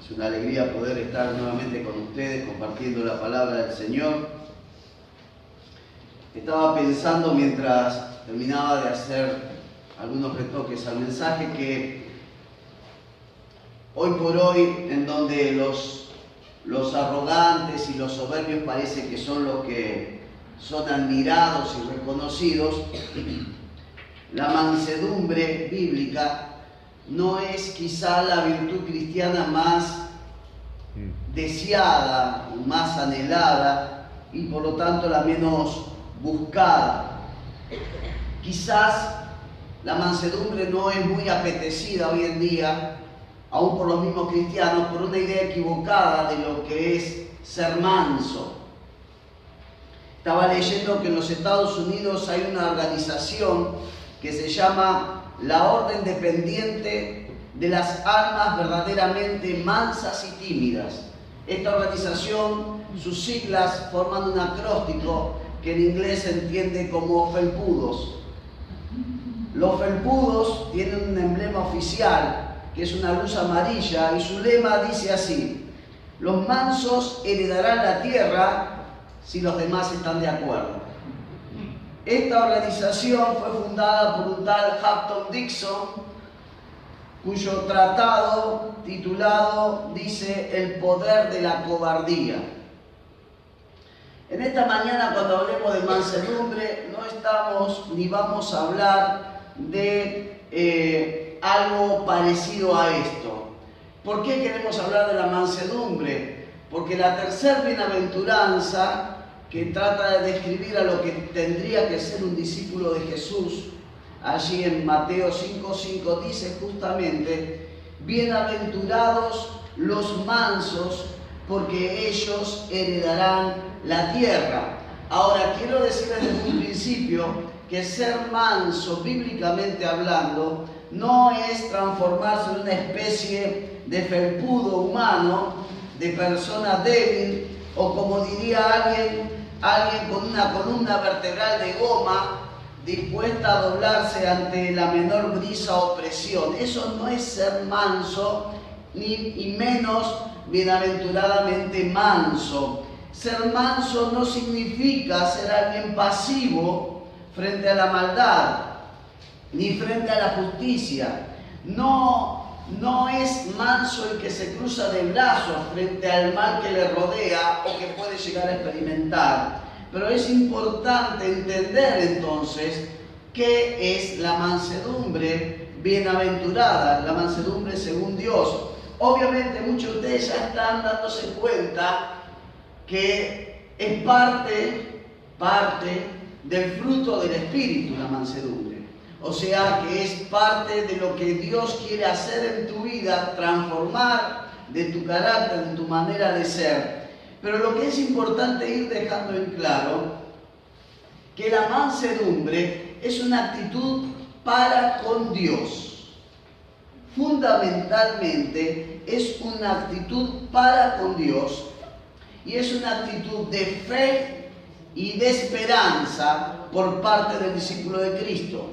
Es una alegría poder estar nuevamente con ustedes compartiendo la palabra del Señor. Estaba pensando mientras terminaba de hacer algunos retoques al mensaje que hoy por hoy, en donde los arrogantes y los soberbios parece que son los que son admirados y reconocidos, la mansedumbre bíblica no es quizá la virtud cristiana más deseada, más anhelada y por lo tanto la menos buscada. Quizás la mansedumbre no es muy apetecida hoy en día, aún por los mismos cristianos, por una idea equivocada de lo que es ser manso. Estaba leyendo que en los Estados Unidos hay una organización que se llama la Orden Dependiente de las Almas Verdaderamente Mansas y Tímidas. Esta organización, sus siglas forman un acróstico que en inglés se entiende como felpudos. Los felpudos tienen un emblema oficial, que es una luz amarilla, y su lema dice así: los mansos heredarán la tierra si los demás están de acuerdo. Esta organización fue fundada por un tal Hampton Dixon, cuyo tratado titulado dice El poder de la cobardía. En esta mañana, cuando hablemos de mansedumbre, no estamos ni vamos a hablar de algo parecido a esto. ¿Por qué queremos hablar de la mansedumbre? Porque la tercera bienaventuranza, que trata de describir a lo que tendría que ser un discípulo de Jesús, allí en Mateo 5:5 dice justamente: bienaventurados los mansos, porque ellos heredarán la tierra. Ahora, quiero decirles desde un principio que ser manso, bíblicamente hablando, no es transformarse en una especie de felpudo humano, de persona débil, o como diría alguien con una columna vertebral de goma, dispuesta a doblarse ante la menor brisa o presión. Eso no es ser manso, y menos bienaventuradamente manso. Ser manso no significa ser alguien pasivo frente a la maldad, ni frente a la justicia. No es manso el que se cruza de brazos frente al mal que le rodea o que puede llegar a experimentar. Pero es importante entender entonces qué es la mansedumbre bienaventurada, la mansedumbre según Dios. Obviamente muchos de ustedes ya están dándose cuenta que es parte del fruto del Espíritu, la mansedumbre. O sea que es parte de lo que Dios quiere hacer en tu vida, transformar de tu carácter, de tu manera de ser. Pero lo que es importante ir dejando en claro, que la mansedumbre es una actitud para con Dios. Fundamentalmente es una actitud para con Dios y es una actitud de fe y de esperanza por parte del discípulo de Cristo.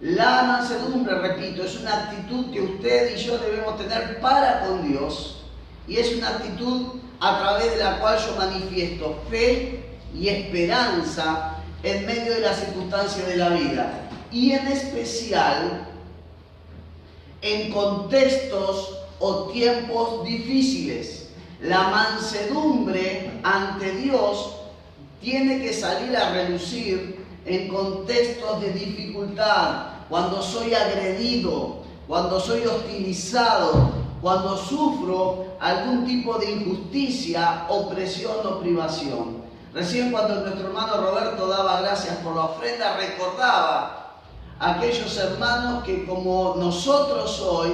La mansedumbre, repito, es una actitud que usted y yo debemos tener para con Dios y es una actitud a través de la cual yo manifiesto fe y esperanza en medio de las circunstancias de la vida y en especial en contextos o tiempos difíciles. La mansedumbre ante Dios tiene que salir a relucir en contextos de dificultad, cuando soy agredido, cuando soy hostilizado, cuando sufro algún tipo de injusticia, opresión o privación. Recién cuando nuestro hermano Roberto daba gracias por la ofrenda, recordaba a aquellos hermanos que como nosotros hoy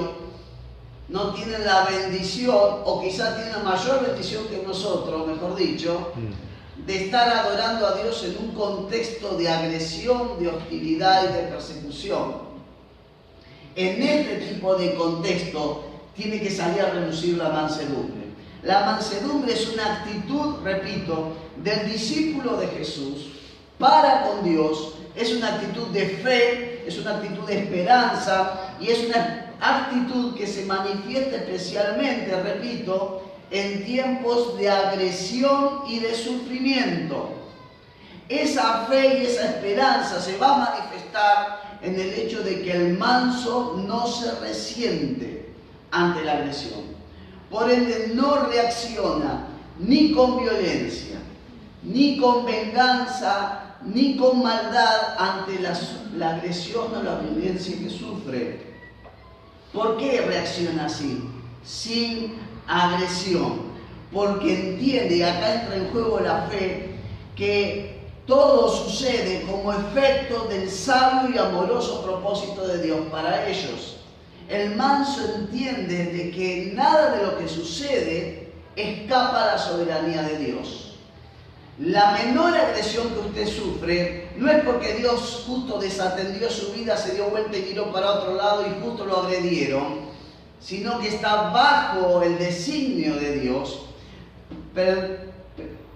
no tienen la bendición, o quizás tienen la mayor bendición que nosotros, mejor dicho, de estar adorando a Dios en un contexto de agresión, de hostilidad y de persecución. En este tipo de contexto tiene que salir a relucir la mansedumbre. La mansedumbre es una actitud, repito, del discípulo de Jesús para con Dios, es una actitud de fe, es una actitud de esperanza y es una actitud que se manifiesta especialmente, repito, en tiempos de agresión y de sufrimiento. Esa fe y esa esperanza se va a manifestar en el hecho de que el manso no se resiente ante la agresión. Por ende, no reacciona ni con violencia, ni con venganza, ni con maldad ante la agresión o la violencia que sufre. ¿Por qué reacciona así? Sin agresión. Porque entiende, y acá entra en juego la fe, que todo sucede como efecto del sabio y amoroso propósito de Dios para ellos. El manso entiende de que nada de lo que sucede escapa a la soberanía de Dios. La menor agresión que usted sufre no es porque Dios justo desatendió su vida, se dio vuelta y miró para otro lado y justo lo agredieron, sino que está bajo el designio de Dios,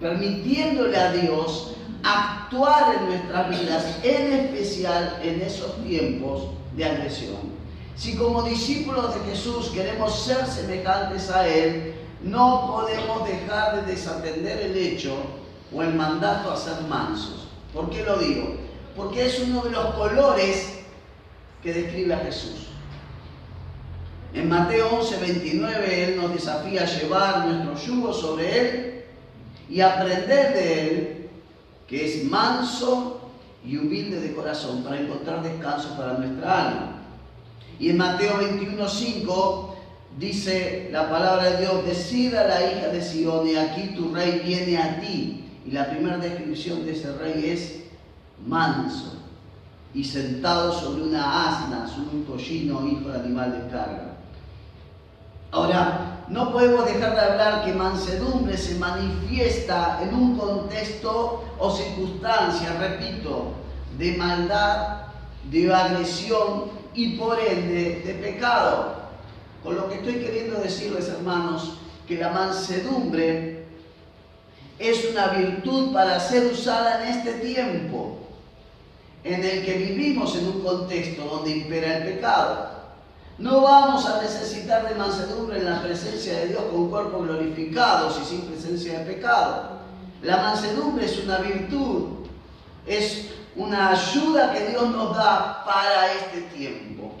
permitiéndole a Dios actuar en nuestras vidas, en especial en esos tiempos de agresión. Si como discípulos de Jesús queremos ser semejantes a Él, no podemos dejar de desatender el hecho o el mandato a ser mansos. ¿Por qué lo digo? Porque es uno de los colores que describe a Jesús. En Mateo 11:29 Él nos desafía a llevar nuestro yugo sobre Él y aprender de Él, que es manso y humilde de corazón, para encontrar descanso para nuestra alma. Y en Mateo 21:5 dice la palabra de Dios: decid a la hija de Sión, y aquí tu rey viene a ti. Y la primera descripción de ese rey es manso y sentado sobre una asna, sobre un pollino, hijo de animal de carga. Ahora, no podemos dejar de hablar que mansedumbre se manifiesta en un contexto o circunstancia, repito, de maldad, de agresión y por ende de pecado. Con lo que estoy queriendo decirles, hermanos, que la mansedumbre es una virtud para ser usada en este tiempo en el que vivimos en un contexto donde impera el pecado. No vamos a necesitar de mansedumbre en la presencia de Dios con cuerpos glorificados y sin presencia de pecado. La mansedumbre es una virtud, es una ayuda que Dios nos da para este tiempo.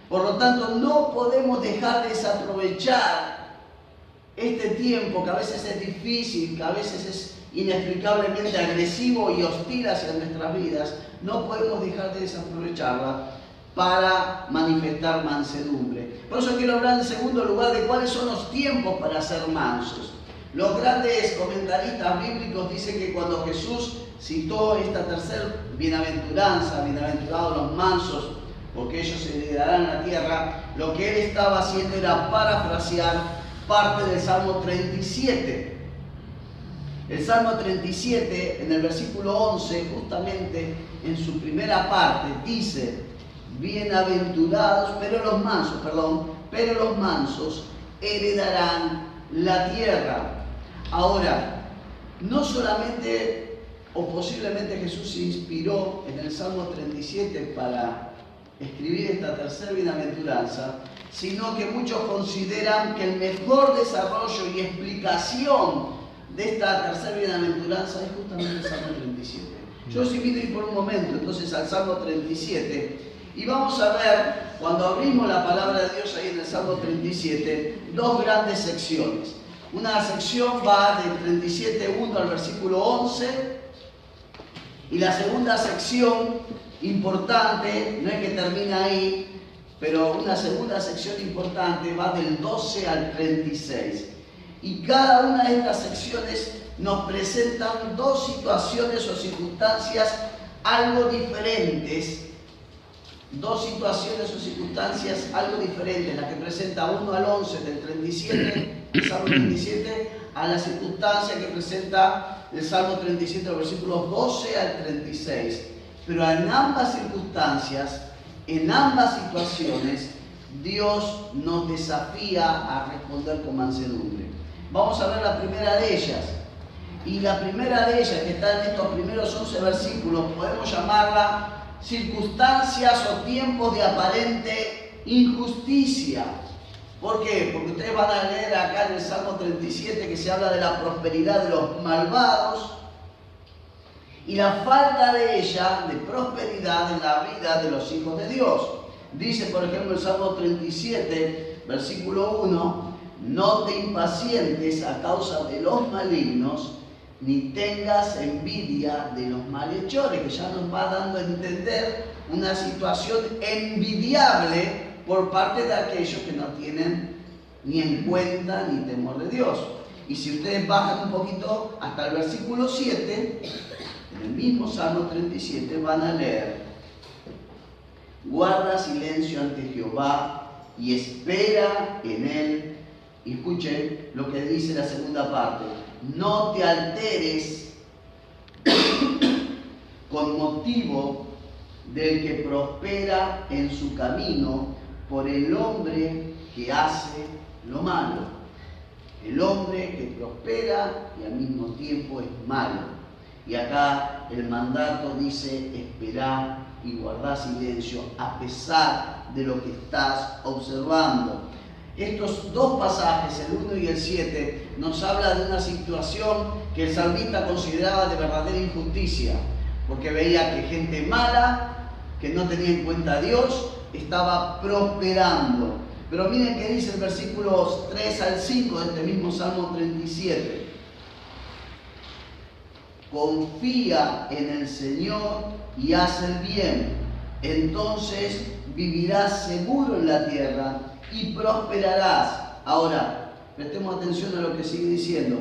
Por lo tanto, no podemos dejar de desaprovechar este tiempo que a veces es difícil, que a veces es inexplicablemente agresivo y hostil hacia nuestras vidas. No podemos dejar de desaprovecharla para manifestar mansedumbre. Por eso quiero hablar en segundo lugar de cuáles son los tiempos para ser mansos. Los grandes comentaristas bíblicos dicen que cuando Jesús citó esta tercera bienaventuranza, bienaventurados los mansos, porque ellos heredarán la tierra, lo que él estaba haciendo era parafrasear parte del Salmo 37. El Salmo 37, en el versículo 11, justamente en su primera parte, dice: bienaventurados, pero los mansos heredarán la tierra. Ahora, no solamente o posiblemente Jesús se inspiró en el Salmo 37 para escribir esta tercera bienaventuranza, sino que muchos consideran que el mejor desarrollo y explicación de esta tercera bienaventuranza es justamente el Salmo 37. Yo os invito a ir por un momento entonces al Salmo 37 y vamos a ver, cuando abrimos la palabra de Dios ahí en el Salmo 37, dos grandes secciones. Una sección va del 37:1 al versículo 11 y la segunda sección importante, no es que termina ahí, pero una segunda sección importante va del 12 al 36. Y cada una de estas secciones nos presentan dos situaciones o circunstancias algo diferentes. Dos situaciones o circunstancias algo diferentes, la que presenta 1 al 11 del 37, el Salmo 37, a la circunstancia que presenta el Salmo 37, los versículos 12 al 36. Pero en ambas circunstancias, en ambas situaciones, Dios nos desafía a responder con mansedumbre. Vamos a ver la primera de ellas. Y la primera de ellas, que está en estos primeros 11 versículos, podemos llamarla circunstancias o tiempos de aparente injusticia. ¿Por qué? Porque ustedes van a leer acá en el Salmo 37 que se habla de la prosperidad de los malvados y la falta de ella, de prosperidad en la vida de los hijos de Dios. Dice, por ejemplo, el Salmo 37, versículo 1, no te impacientes a causa de los malignos, ni tengas envidia de los malhechores, que ya nos va dando a entender una situación envidiable por parte de aquellos que no tienen ni en cuenta ni temor de Dios. Y si ustedes bajan un poquito hasta el versículo 7, en el mismo Salmo 37 van a leer: guarda silencio ante Jehová y espera en él. Y escuchen lo que dice la segunda parte: no te alteres con motivo del que prospera en su camino por el hombre que hace lo malo. El hombre que prospera y al mismo tiempo es malo. Y acá el mandato dice: esperá y guardá silencio a pesar de lo que estás observando. Estos dos pasajes, el 1 y el 7, nos habla de una situación que el salmista consideraba de verdadera injusticia, porque veía que gente mala, que no tenía en cuenta a Dios, estaba prosperando. Pero miren qué dice el versículo 3 al 5 de este mismo Salmo 37. Confía en el Señor y haz el bien, entonces vivirás seguro en la tierra y prosperarás. Ahora, prestemos atención a lo que sigue diciendo: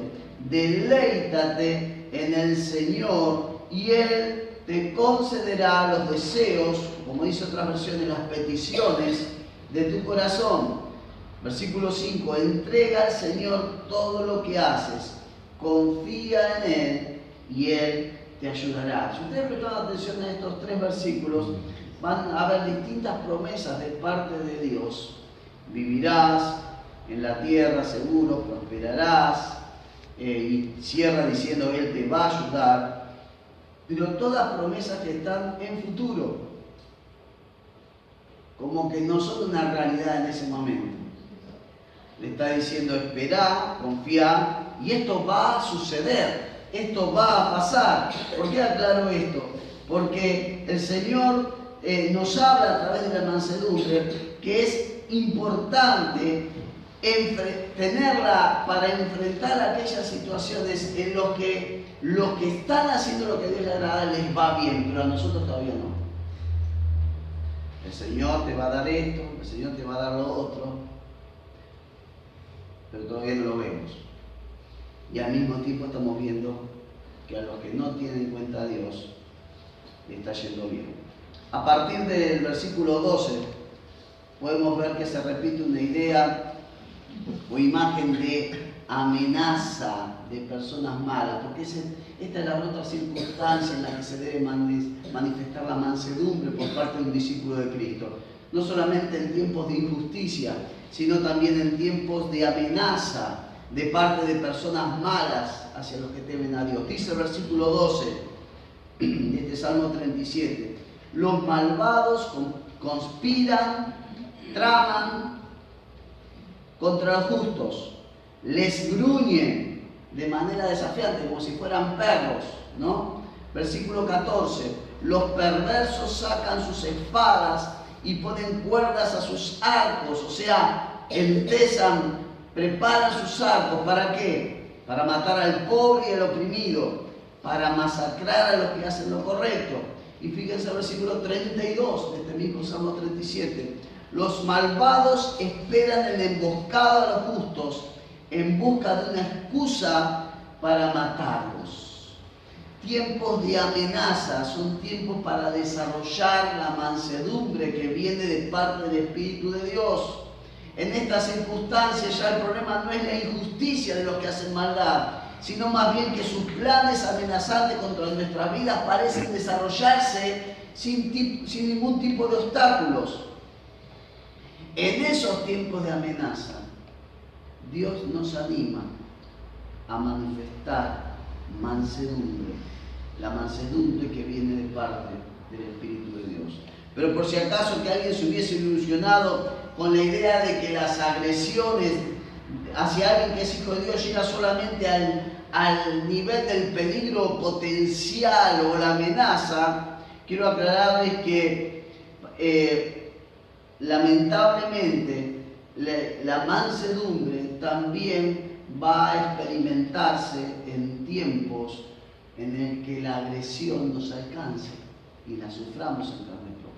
deleítate en el Señor y Él te concederá los deseos, como dice otras versiones, las peticiones de tu corazón. Versículo 5, entrega al Señor todo lo que haces, confía en Él y Él te ayudará. Si ustedes prestan atención a estos tres versículos, van a ver distintas promesas de parte de Dios. Vivirás en la tierra seguro, prosperarás, y cierra diciendo: Él te va a ayudar. Pero todas promesas que están en futuro, como que no son una realidad en ese momento. Le está diciendo: esperá, confía, y esto va a suceder, esto va a pasar. ¿Por qué aclaro esto? Porque el Señor nos habla a través de la mansedumbre que es importante tenerla para enfrentar aquellas situaciones en las que los que están haciendo lo que a Dios le agrada les va bien, pero a nosotros todavía no. El Señor te va a dar esto, el Señor te va a dar lo otro, pero todavía no lo vemos. Y al mismo tiempo estamos viendo que a los que no tienen en cuenta a Dios le está yendo bien. A partir del versículo 12 podemos ver que se repite una idea o imagen de amenaza de personas malas, porque esta es la otra circunstancia en la que se debe manifestar la mansedumbre por parte de un discípulo de Cristo. No solamente en tiempos de injusticia, sino también en tiempos de amenaza de parte de personas malas hacia los que temen a Dios. Dice el versículo 12 de este Salmo 37: los malvados conspiran, traman contra los justos, les gruñen de manera desafiante, como si fueran perros, ¿no? Versículo 14: los perversos sacan sus espadas y ponen cuerdas a sus arcos, o sea, entezan, preparan sus arcos. ¿Para qué? Para matar al pobre y al oprimido, para masacrar a los que hacen lo correcto. Y fíjense el versículo 32 de este mismo Salmo 37. Los malvados esperan en emboscada a los justos en busca de una excusa para matarlos. Tiempos de amenaza son tiempos para desarrollar la mansedumbre que viene de parte del Espíritu de Dios. En estas circunstancias ya el problema no es la injusticia de los que hacen maldad, sino más bien que sus planes amenazantes contra nuestras vidas parecen desarrollarse sin ningún tipo de obstáculos. En esos tiempos de amenaza, Dios nos anima a manifestar mansedumbre, la mansedumbre que viene de parte del Espíritu de Dios. Pero por si acaso que alguien se hubiese ilusionado con la idea de que las agresiones hacia alguien que es hijo de Dios llega solamente al nivel del peligro potencial o la amenaza, quiero aclararles que lamentablemente la mansedumbre también va a experimentarse en tiempos en el que la agresión nos alcance y la suframos en carne propia.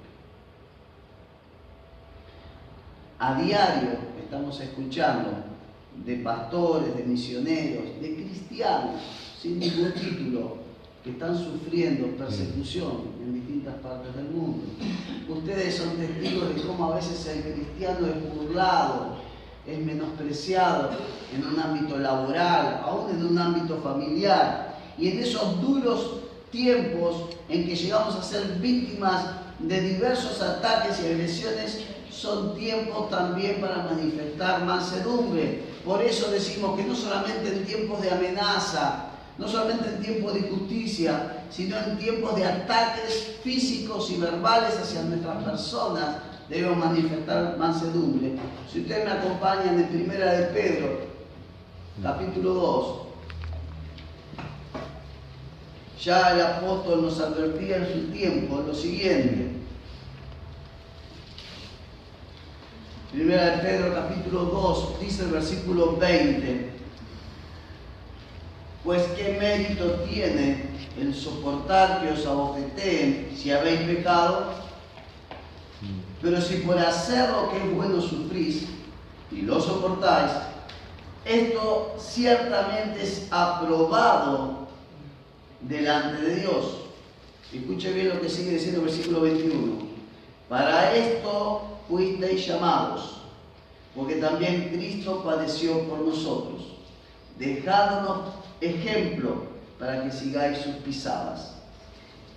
A diario estamos escuchando de pastores, de misioneros, de cristianos sin ningún título que están sufriendo persecución en distintas partes del mundo. Ustedes son testigos de cómo a veces el cristiano es burlado, es menospreciado en un ámbito laboral, aún en un ámbito familiar. Y en esos duros tiempos en que llegamos a ser víctimas de diversos ataques y agresiones, son tiempos también para manifestar mansedumbre. Por eso decimos que no solamente en tiempos de amenaza, no solamente en tiempos de injusticia, sino en tiempos de ataques físicos y verbales hacia nuestras personas, debemos manifestar mansedumbre. Si ustedes me acompañan en Primera de Pedro, capítulo 2, ya el apóstol nos advertía en su tiempo lo siguiente. Primera de Pedro, capítulo 2, dice el versículo 20. Pues qué mérito tiene el soportar que os abofeteen si habéis pecado, pero si por hacer lo que es bueno sufrís y lo soportáis, esto ciertamente es aprobado delante de Dios. Escuche bien lo que sigue diciendo el versículo 21. Para esto fuisteis llamados, porque también Cristo padeció por nosotros, dejándonos ejemplo para que sigáis sus pisadas.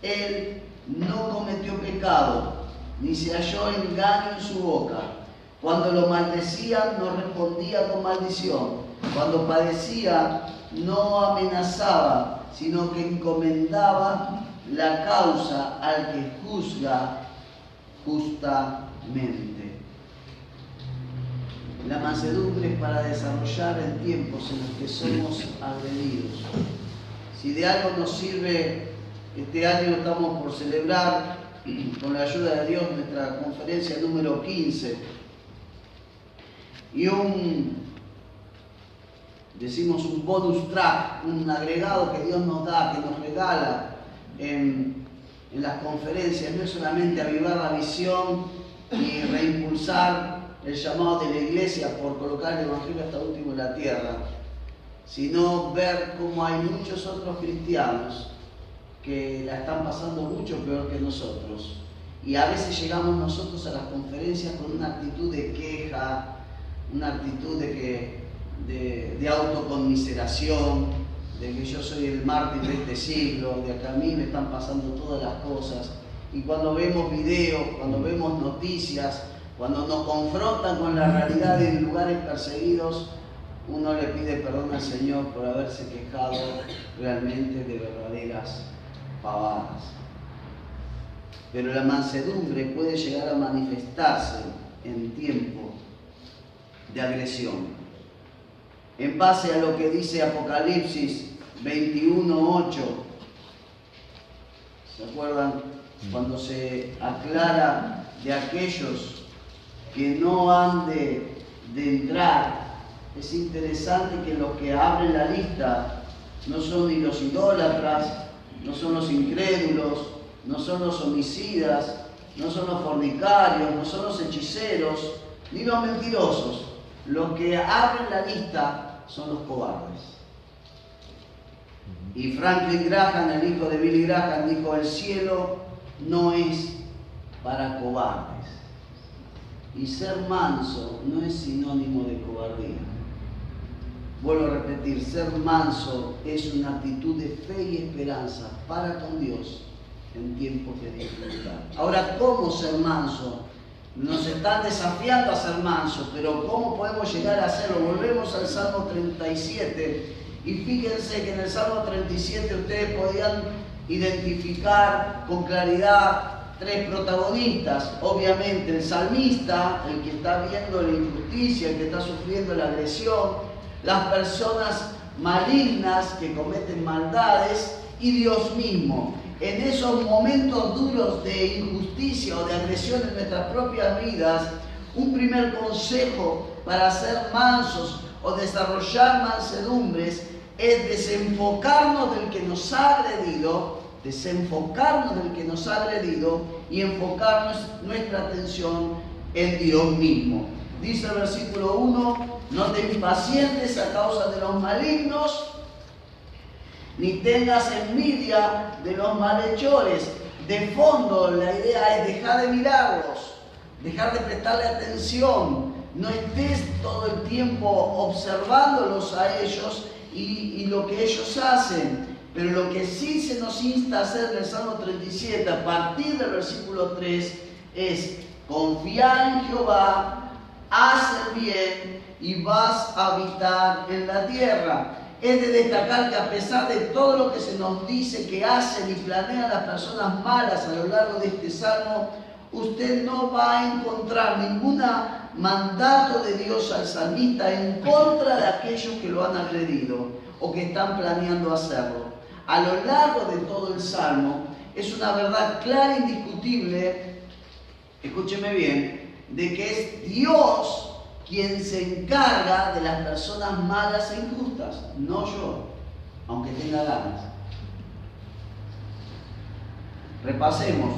Él no cometió pecado, ni se halló engaño en su boca. Cuando lo maldecían, no respondía con maldición. Cuando padecía, no amenazaba, sino que encomendaba la causa al que juzga justamente. La mansedumbre es para desarrollar en tiempos en los que somos agredidos. Si de algo nos sirve, este año estamos por celebrar, con la ayuda de Dios, nuestra conferencia número 15. Y decimos un bonus track, un agregado que Dios nos da, que nos regala en las conferencias. No es solamente avivar la visión y reimpulsar el llamado de la iglesia por colocar el evangelio hasta último en la tierra, sino ver cómo hay muchos otros cristianos que la están pasando mucho peor que nosotros. Y a veces llegamos nosotros a las conferencias con una actitud de queja, una actitud de autoconmiseración, de que yo soy el mártir de este siglo, de que a mí me están pasando todas las cosas. Y cuando vemos videos, cuando vemos noticias, cuando nos confrontan con la realidad de lugares perseguidos, uno le pide perdón al Señor por haberse quejado realmente de verdaderas pavadas. Pero la mansedumbre puede llegar a manifestarse en tiempo de agresión. En base a lo que dice Apocalipsis 21:8, ¿se acuerdan? Cuando se aclara de aquellos que no han de entrar. Es interesante que los que abren la lista no son ni los idólatras, no son los incrédulos, no son los homicidas, no son los fornicarios, no son los hechiceros, ni los mentirosos. Los que abren la lista son los cobardes. Y Franklin Graham, el hijo de Billy Graham, dijo: el cielo no es para cobardes. Y ser manso no es sinónimo de cobardía. Vuelvo a repetir, ser manso es una actitud de fe y esperanza para con Dios en tiempos de dificultad. Ahora, ¿cómo ser manso? Nos están desafiando a ser mansos, pero ¿cómo podemos llegar a hacerlo? Volvemos al Salmo 37 y fíjense que en el Salmo 37 ustedes podían identificar con claridad tres protagonistas, obviamente el salmista, el que está viendo la injusticia, el que está sufriendo la agresión, las personas malignas que cometen maldades y Dios mismo. En esos momentos duros de injusticia o de agresión en nuestras propias vidas, un primer consejo para ser mansos o desarrollar mansedumbres es desenfocarnos del que nos ha agredido, y enfocar nuestra atención en Dios mismo. Dice el versículo 1, no te impacientes a causa de los malignos, ni tengas envidia de los malhechores. De fondo, la idea es dejar de mirarlos, dejar de prestarle atención. No estés todo el tiempo observándolos a ellos y lo que ellos hacen. Pero lo que sí se nos insta a hacer en el Salmo 37, a partir del versículo 3, es confiar en Jehová, hacer bien y vas a habitar en la tierra. Es de destacar que a pesar de todo lo que se nos dice que hacen y planean las personas malas a lo largo de este Salmo, usted no va a encontrar ningún mandato de Dios al salmista en contra de aquellos que lo han agredido o que están planeando hacerlo. A lo largo de todo el Salmo es una verdad clara e indiscutible, escúcheme bien, de que es Dios quien se encarga de las personas malas e injustas, no yo, aunque tenga ganas. Repasemos,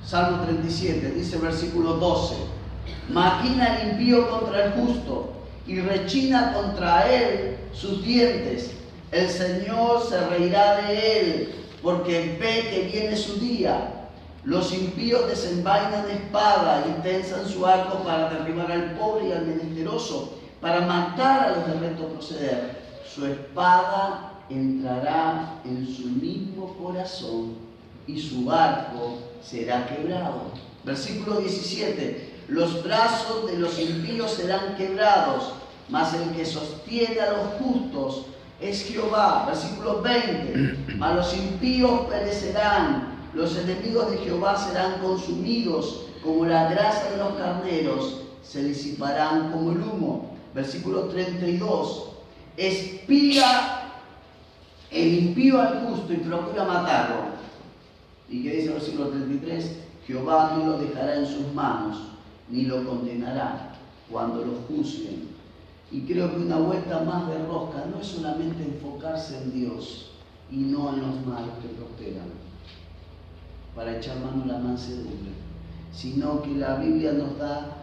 Salmo 37, dice versículo 12, maquina el impío contra el justo y rechina contra él sus dientes. El Señor se reirá de él, porque ve que viene su día. Los impíos desenvainan espada y tensan su arco para derribar al pobre y al menesteroso, para matar a los de recto proceder. Su espada entrará en su mismo corazón y su arco será quebrado. Versículo 17. Los brazos de los impíos serán quebrados, mas el que sostiene a los justos es Jehová. Versículo 20. Mas los impíos perecerán, los enemigos de Jehová serán consumidos como la grasa de los carneros, se disiparán como el humo. Versículo 32. Espía el impío al justo y procura matarlo. ¿Y qué dice el versículo 33? Jehová no lo dejará en sus manos, ni lo condenará cuando lo juzguen. Y creo que una vuelta más de rosca no es solamente enfocarse en Dios y no en los malos que prosperan, para echar mano a la mansedumbre, sino que la Biblia nos da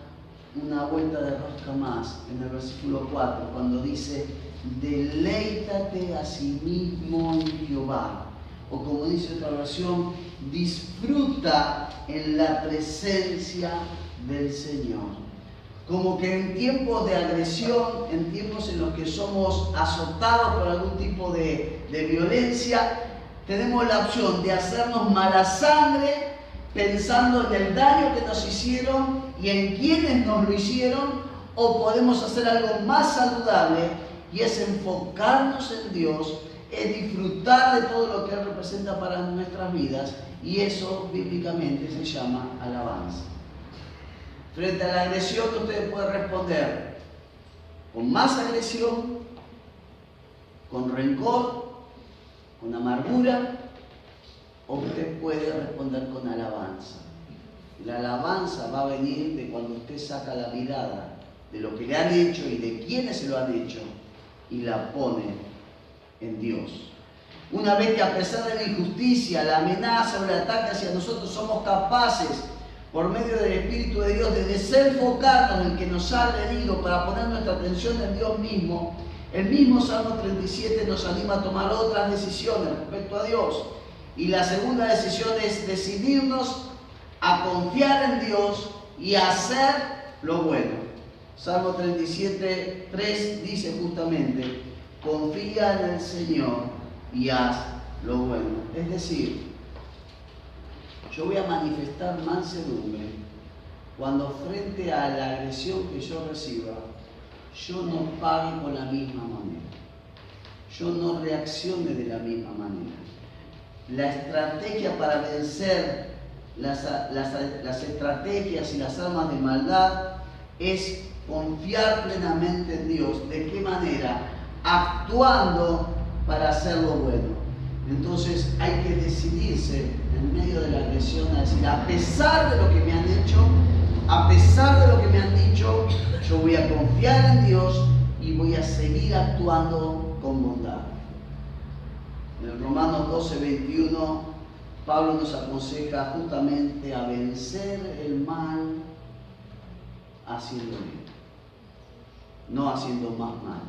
una vuelta de rosca más en el versículo 4, cuando dice, deleítate a sí mismo en Jehová. O como dice otra versión, disfruta en la presencia del Señor. Como que en tiempos de agresión, en tiempos en los que somos azotados por algún tipo de violencia, tenemos la opción de hacernos mala sangre pensando en el daño que nos hicieron y en quienes nos lo hicieron, o podemos hacer algo más saludable y es enfocarnos en Dios, es disfrutar de todo lo que Él representa para nuestras vidas, y eso bíblicamente se llama alabanza. Frente a la agresión, usted puede responder con más agresión, con rencor, con amargura, o usted puede responder con alabanza. La alabanza va a venir de cuando usted saca la mirada de lo que le han hecho y de quienes se lo han hecho y la pone en Dios. Una vez que a pesar de la injusticia, la amenaza o el ataque hacia nosotros somos capaces, por medio del Espíritu de Dios, de desenfocarnos en el que nos ha agredido para poner nuestra atención en Dios mismo, el mismo Salmo 37 nos anima a tomar otras decisiones respecto a Dios. Y la segunda decisión es decidirnos a confiar en Dios y a hacer lo bueno. Salmo 37, 3 dice justamente, confía en el Señor y haz lo bueno. Es decir, yo voy a manifestar mansedumbre cuando frente a la agresión que yo reciba, yo no pague con la misma manera. Yo no reaccione de la misma manera. La estrategia para vencer las estrategias y las armas de maldad es confiar plenamente en Dios. ¿De qué manera? Actuando para hacer lo bueno. Entonces hay que decidirse en medio de la agresión a decir, a pesar de lo que me han hecho, a pesar de lo que me han dicho, yo voy a confiar en Dios y voy a seguir actuando con bondad. En el Romanos 12:21, Pablo nos aconseja justamente a vencer el mal haciendo bien, no haciendo más mal.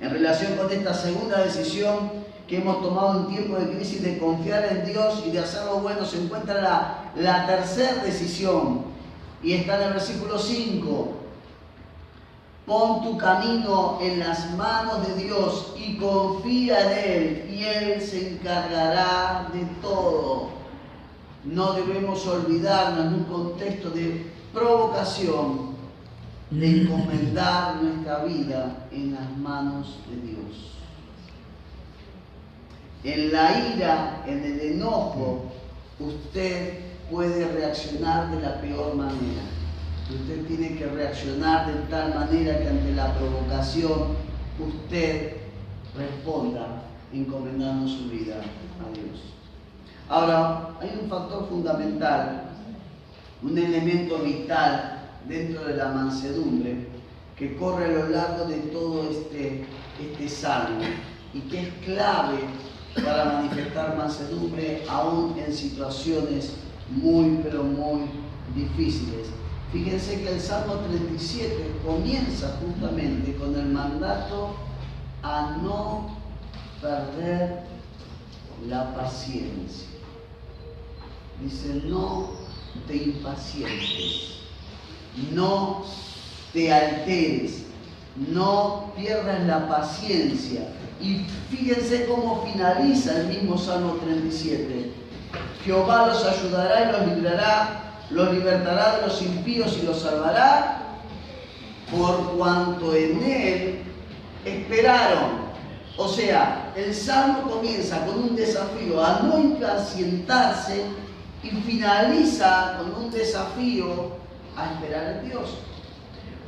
En relación con esta segunda decisión que hemos tomado en tiempo de crisis de confiar en Dios y de hacer lo bueno, se encuentra la tercera decisión y está en el versículo 5. Pon tu camino en las manos de Dios y confía en Él y Él se encargará de todo. No debemos olvidarnos en un contexto de provocación de encomendar nuestra vida en las manos de Dios. En la ira, en el enojo, usted puede reaccionar de la peor manera. Usted tiene que reaccionar de tal manera que ante la provocación usted responda encomendando su vida a Dios. Ahora, hay un factor fundamental, un elemento vital dentro de la mansedumbre que corre a lo largo de todo este salmo y que es clave para manifestar mansedumbre aún en situaciones muy, pero muy difíciles. Fíjense que el Salmo 37 comienza justamente con el mandato a no perder la paciencia. Dice, no te impacientes, no te alteres, no pierdas la paciencia. Y fíjense cómo finaliza el mismo Salmo 37. Jehová los ayudará y los librará, los libertará de los impíos y los salvará, por cuanto en Él esperaron. O sea, el Salmo comienza con un desafío a no impacientarse y finaliza con un desafío a esperar en Dios.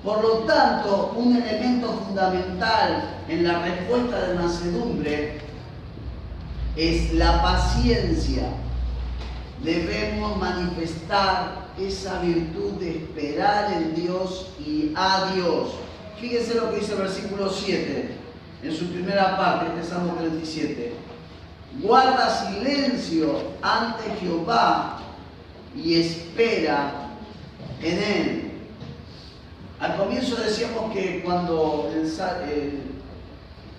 Por lo tanto, un elemento fundamental en la respuesta de mansedumbre es la paciencia. Debemos manifestar esa virtud de esperar en Dios y a Dios. Fíjense lo que dice el versículo 7, en su primera parte, este Salmo 37. Guarda silencio ante Jehová y espera en Él. Al comienzo decíamos que cuando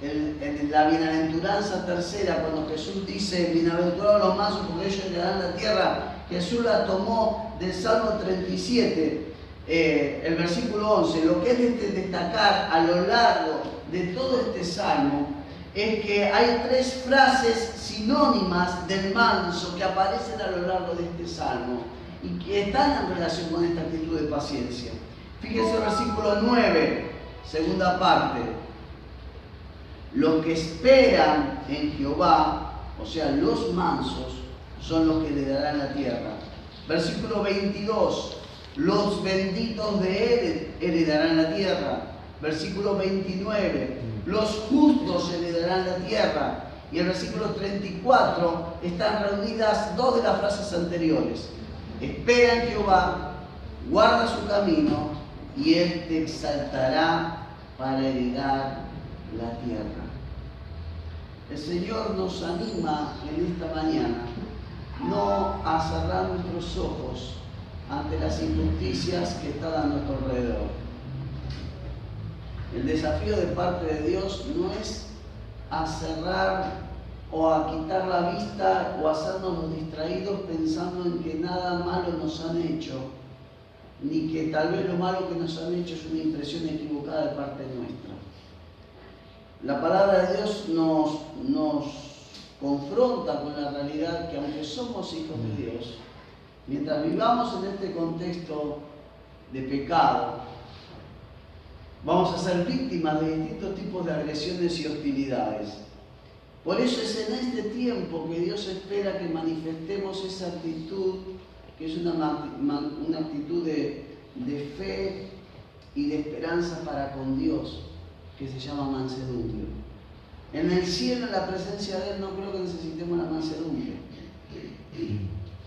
en la bienaventuranza tercera, cuando Jesús dice, bienaventurados los mansos porque ellos heredarán la tierra, Jesús la tomó del Salmo 37, el versículo 11. Lo que es destacar a lo largo de todo este Salmo es que hay tres frases sinónimas del manso que aparecen a lo largo de este Salmo y que están en relación con esta actitud de paciencia. Fíjense el versículo 9, segunda parte. Los que esperan en Jehová, o sea, los mansos, son los que heredarán la tierra. Versículo 22. Los benditos de Él heredarán la tierra. Versículo 29. Los justos heredarán la tierra. Y el versículo 34 están reunidas dos de las frases anteriores. Espera en Jehová, guarda su camino, y Él te exaltará para heredar la tierra. El Señor nos anima en esta mañana no a cerrar nuestros ojos ante las injusticias que están a nuestro alrededor. El desafío de parte de Dios no es a cerrar o a quitar la vista o a hacernos distraídos pensando en que nada malo nos han hecho, ni que tal vez lo malo que nos han hecho es una impresión equivocada de parte nuestra. La palabra de Dios nos confronta con la realidad que aunque somos hijos de Dios, mientras vivamos en este contexto de pecado, vamos a ser víctimas de distintos tipos de agresiones y hostilidades. Por eso es en este tiempo que Dios espera que manifestemos esa actitud, que es una actitud de fe y de esperanza para con Dios, que se llama mansedumbre. En el cielo, en la presencia de Él, no creo que necesitemos la mansedumbre,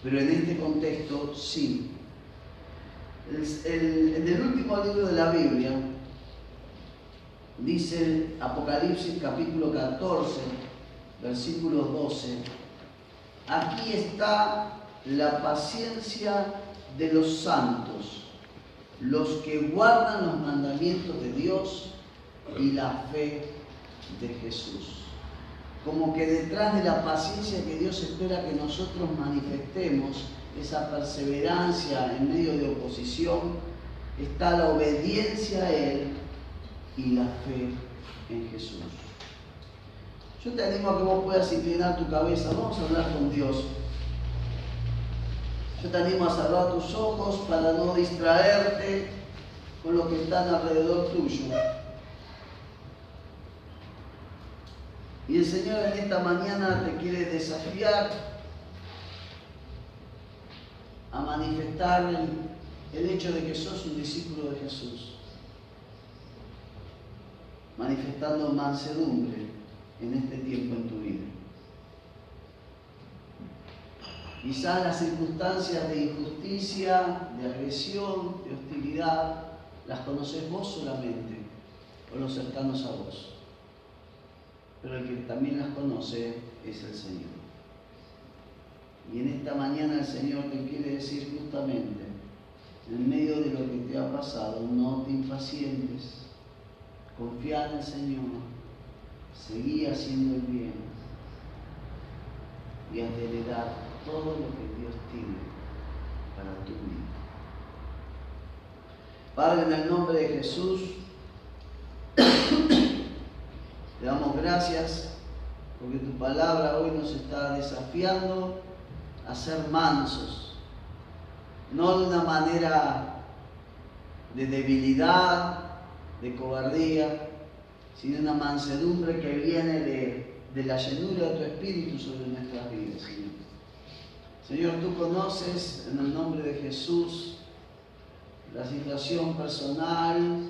pero en este contexto sí. En el último libro de la Biblia, dice Apocalipsis capítulo 14, versículo 12, aquí está la paciencia de los santos, los que guardan los mandamientos de Dios y la fe de Jesús. Como que detrás de la paciencia que Dios espera que nosotros manifestemos, esa perseverancia en medio de oposición, está la obediencia a Él y la fe en Jesús. Yo te animo a que vos puedas inclinar tu cabeza. Vamos a hablar con Dios. Yo te animo a cerrar tus ojos para no distraerte con lo que está alrededor tuyo. Y el Señor en esta mañana te quiere desafiar a manifestar el hecho de que sos un discípulo de Jesús, manifestando mansedumbre en este tiempo en tu vida. Quizás las circunstancias de injusticia, de agresión, de hostilidad, las conoces vos solamente o los cercanos a vos. Pero el que también las conoce es el Señor. Y en esta mañana el Señor te quiere decir justamente, en medio de lo que te ha pasado, no te impacientes, confía en el Señor, seguí haciendo el bien y has de heredar todo lo que Dios tiene para tu vida. Padre, en el nombre de Jesús, te damos gracias porque tu palabra hoy nos está desafiando a ser mansos, no de una manera de debilidad, de cobardía, sino una mansedumbre que viene de la llenura de tu Espíritu sobre nuestras vidas, Señor. Señor, tú conoces en el nombre de Jesús la situación personal,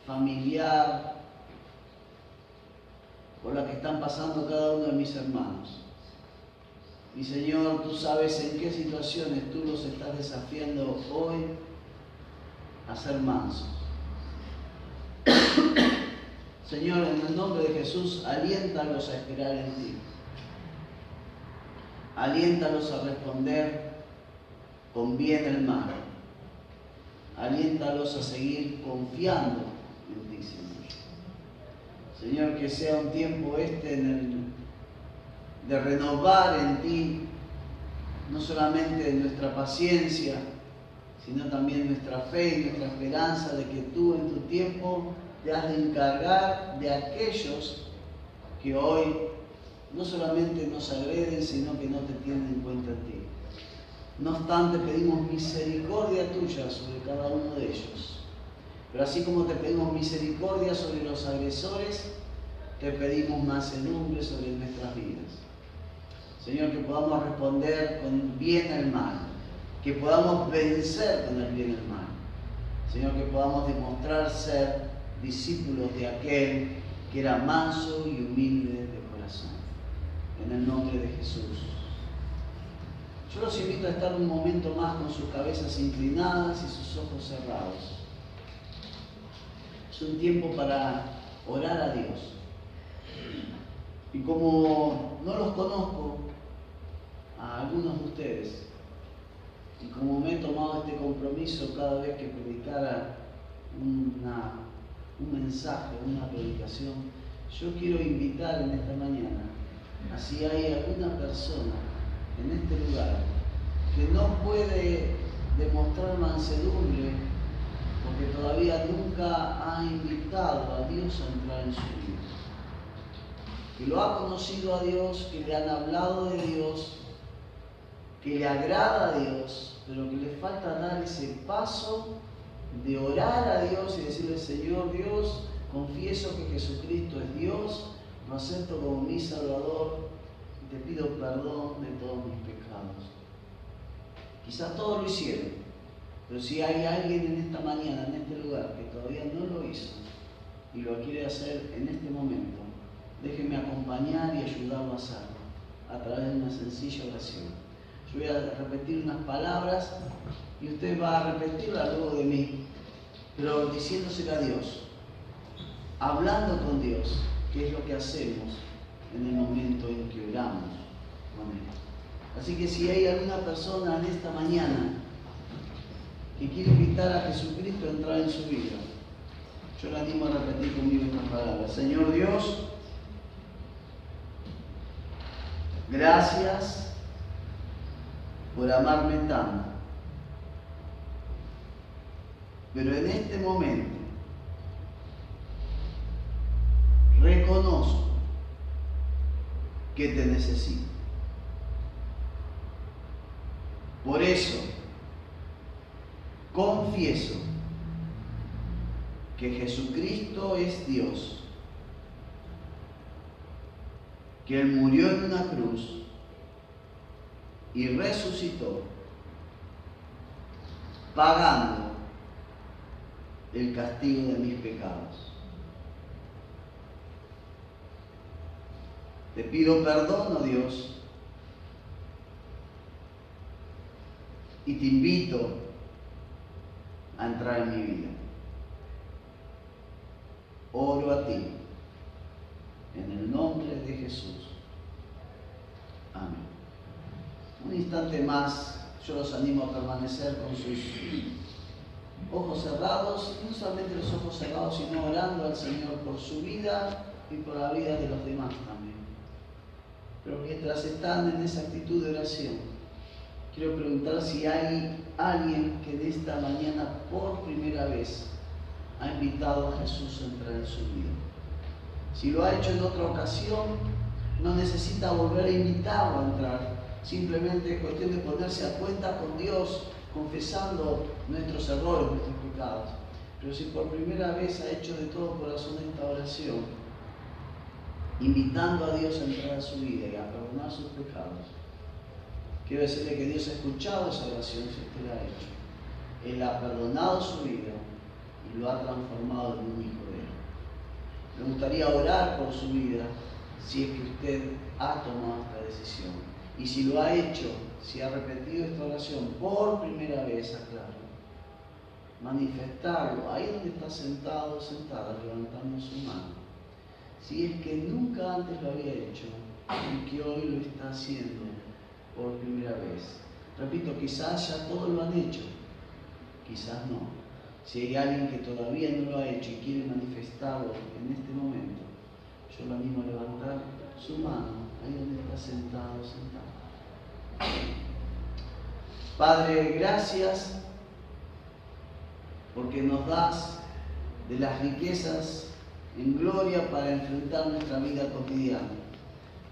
familiar, por la que están pasando cada uno de mis hermanos. Y Señor, tú sabes en qué situaciones tú los estás desafiando hoy a ser mansos. Señor, en el nombre de Jesús, aliéntalos a esperar en ti. Aliéntalos a responder con bien el mal. Aliéntalos a seguir confiando en ti, Señor. Señor, que sea un tiempo de renovar en ti, no solamente nuestra paciencia, sino también nuestra fe y nuestra esperanza de que tú en tu tiempo te has de encargar de aquellos que hoy no solamente nos agreden, sino que no te tienen en cuenta a ti. No obstante, pedimos misericordia tuya sobre cada uno de ellos. Pero así como te pedimos misericordia sobre los agresores, te pedimos mansedumbre sobre nuestras vidas. Señor, que podamos responder con bien al mal, que podamos vencer con el bien el mal. Señor, que podamos demostrar ser discípulos de aquel que era manso y humilde de corazón. En el nombre de Jesús. Yo los invito a estar un momento más con sus cabezas inclinadas y sus ojos cerrados. Es un tiempo para orar a Dios. Y como no los conozco a algunos de ustedes, y como me he tomado este compromiso cada vez que predicara un mensaje, una predicación, yo quiero invitar en esta mañana, si hay alguna persona en este lugar que no puede demostrar mansedumbre porque todavía nunca ha invitado a Dios a entrar en su vida, que lo ha conocido a Dios, que le han hablado de Dios, que le agrada a Dios, pero que le falta dar ese paso de orar a Dios y decirle: Señor Dios, confieso que Jesucristo es Dios, lo acepto como mi Salvador y te pido perdón de todos mis pecados. Quizás todos lo hicieron, pero si hay alguien en esta mañana, en este lugar, que todavía no lo hizo y lo quiere hacer en este momento, déjeme acompañar y ayudarlo a hacerlo a través de una sencilla oración. Yo voy a repetir unas palabras y usted va a repetirlas luego de mí, pero diciéndosela a Dios, hablando con Dios, que es lo que hacemos en el momento en que oramos con Él. Así que si hay alguna persona en esta mañana que quiere invitar a Jesucristo a entrar en su vida, yo le animo a repetir conmigo estas palabras. Señor Dios, gracias por amarme tanto. Pero en este momento reconozco que te necesito. Por eso confieso que Jesucristo es Dios, que Él murió en una cruz y resucitó, pagando el castigo de mis pecados. Te pido perdón, oh Dios, y te invito a entrar en mi vida. Oro a ti, en el nombre de Jesús. Amén. Un instante más, yo los animo a permanecer con sus ojos cerrados, y no solamente los ojos cerrados, sino orando al Señor por su vida y por la vida de los demás también. Pero mientras están en esa actitud de oración, quiero preguntar si hay alguien que de esta mañana por primera vez ha invitado a Jesús a entrar en su vida. Si lo ha hecho en otra ocasión, no necesita volver a invitarlo a entrar. Simplemente es cuestión de ponerse a cuenta con Dios, confesando nuestros errores, nuestros pecados. Pero si por primera vez ha hecho de todo corazón esta oración, invitando a Dios a entrar a su vida y a perdonar sus pecados, quiero decirle que Dios ha escuchado esa oración si usted la ha hecho. Él ha perdonado su vida y lo ha transformado en un hijo de Él. Me gustaría orar por su vida si es que usted ha tomado esta decisión. Y si lo ha hecho, si ha repetido esta oración por primera vez, aclaro, manifestarlo ahí donde está sentado o sentada, levantando su mano. Si es que nunca antes lo había hecho y que hoy lo está haciendo por primera vez. Repito, quizás ya todos lo han hecho, quizás no. Si hay alguien que todavía no lo ha hecho y quiere manifestarlo en este momento, yo lo animo a levantar su mano ahí donde está sentado o sentada. Padre, gracias porque nos das de las riquezas en gloria para enfrentar nuestra vida cotidiana.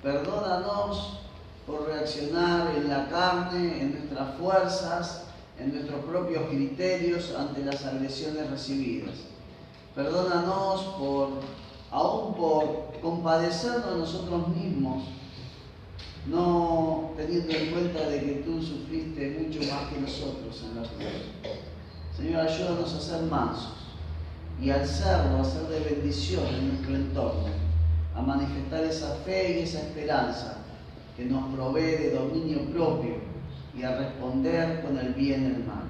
Perdónanos por reaccionar en la carne, en nuestras fuerzas, en nuestros propios criterios ante las agresiones recibidas. Perdónanos aún por compadecernos a nosotros mismos, no teniendo en cuenta de que tú sufriste mucho más que nosotros en la cruz. Señor, ayúdanos a ser mansos y al serlo, a ser de bendición en nuestro entorno, a manifestar esa fe y esa esperanza que nos provee de dominio propio y a responder con el bien y el mal.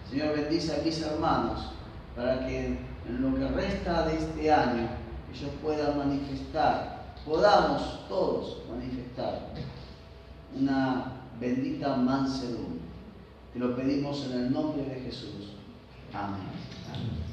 Señor, bendice a mis hermanos para que en lo que resta de este año ellos puedan manifestar, podamos todos manifestar una bendita mansedumbre. Te lo pedimos en el nombre de Jesús. Amén. Amén.